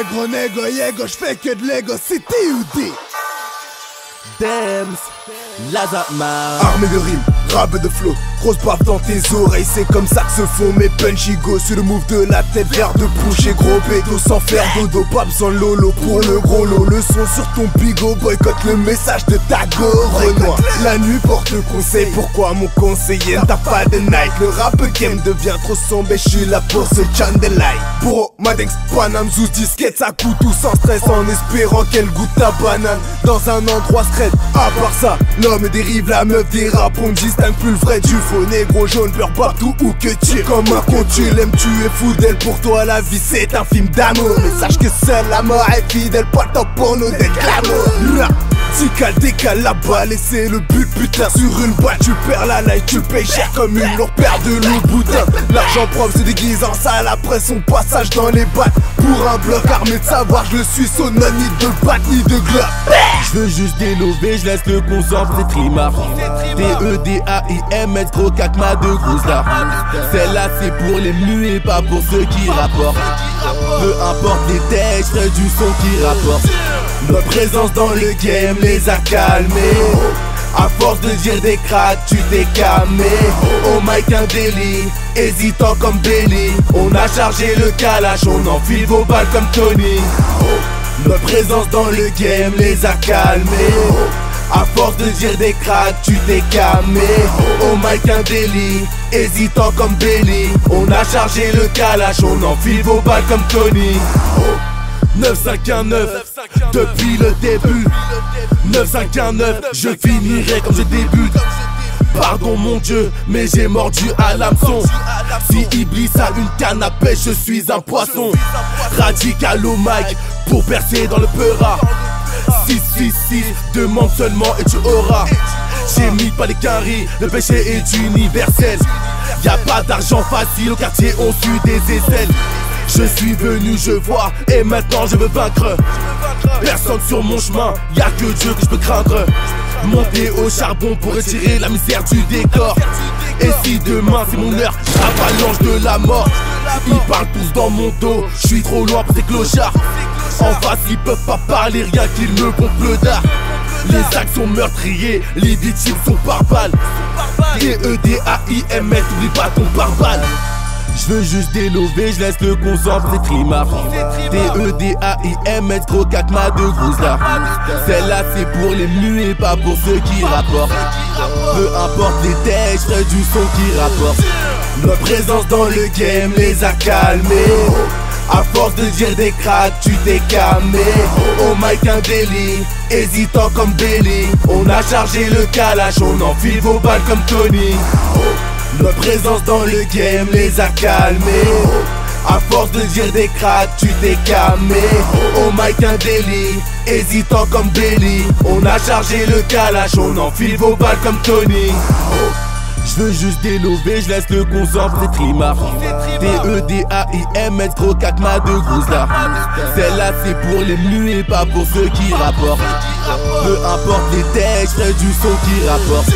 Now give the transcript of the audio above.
Ouais gros négo, yégo, j'fais que de l'ego, c'est T.O.D. Dems, Lazama. Armé de rimes, rap de flow, grosse baffe dans tes oreilles, c'est comme ça que se font mes punchy go. Sur le move de la tête, verre de bouche et gros bédo sans faire dodo. Pas besoin de lolo pour le gros lot, le son sur ton bigot, boycotte le message de ta go. Renoir, la nuit porte conseil, pourquoi mon conseiller t'as pas de night. Le rap game devient trop sombre et j'suis là pour ce chandelier. Bro, Madex, Panam, Zouz, disquette, ça coûte tout sans stress, en espérant qu'elle goûte ta banane dans un endroit scred. À part ça, l'homme dérive, la meuf dérape, on distingue plus le vrai du faux. Négro jaune, beurre partout où que tu es. Comme un con, tu l'aimes, tu es fou d'elle. Pour toi la vie c'est un film d'amour, mais sache que seule la mort est fidèle. Pas le temps pour nous d'être l'amour. Tical, décale la balle et c'est le but, putain. Sur une boîte tu perds la life, tu payes cher comme une lourde paire de loups boudin. L'argent propre se déguise en sale après son passage dans les battes. Pour un bloc armé de savoir, je le suis sonne ni de batte ni de glock. Je veux juste délover, je laisse le concentre, c'est trimar. T-E-D-A-I-M-S, gros cacma de gros là. Celle-là c'est pour les muets, pas pour ceux qui rapportent. Peu importe les textes, ferai du son qui rapporte. Notre présence dans le game les a calmés. À force de dire des cracks, tu t'es camé. Au mic un délit, hésitant comme Belly. On a chargé le calage, on enfile vos balles comme Tony. Notre présence dans le game les a calmés. À force de dire des cracks, tu t'es camé. Au mic un délit, hésitant comme Belly. On a chargé le calage, on enfile vos balles comme Tony. 9-5-1-9, depuis le début. 9-5-1-9, je finirai comme je débute. Pardon mon Dieu, mais j'ai mordu à l'hameçon. Si Iblis a une canne à pêche, je suis un poisson. Radical au mic, pour percer dans le peura. 6-6-6, demande seulement et tu auras. J'ai mis pas les quinries, le péché est universel. Y'a pas d'argent facile, au quartier on suit des aisselles. Je suis venu, je vois, et maintenant je veux vaincre. Personne sur mon chemin, y'a que Dieu que je peux craindre. Monter au charbon pour retirer la misère du décor. Et si demain c'est mon heure, j'avalanche de la mort. Ils parlent tous dans mon dos, je suis trop loin pour ces clochards. En face ils peuvent pas parler, rien qu'ils me pompent le dard. Les actes sont meurtriers, les victimes sont par balles. T-E-D-A-I-M-S, oublie pas ton pare-balles. Je veux juste délover, je laisse le concentre, c'est trimar. T-E-D-A-I-M-S, gros cacma de gros là. Celle-là c'est pour les muets, pas pour ceux qui rapportent. Peu importe les textes, ferai du son qui rapporte. Notre présence dans le game les a calmés. À force de dire des cracks, tu t'es camé. Au mic un délit, hésitant comme Belly. On a chargé le calage, on enfile vos balles comme Tony. Notre présence dans le game les a calmés. À force de dire des cracks, tu t'es camé. Au mic un délit, hésitant comme Belly. On a chargé le calage, on enfile vos balles comme Tony. Je veux juste délover, je laisse le concentre, c'est trimar. T-E-D-A-I-M-S, gros cacma de gros là. Celle-là c'est pour les muets, pas pour ceux qui rapportent. Peu importe les textes, ferai du son qui rapporte.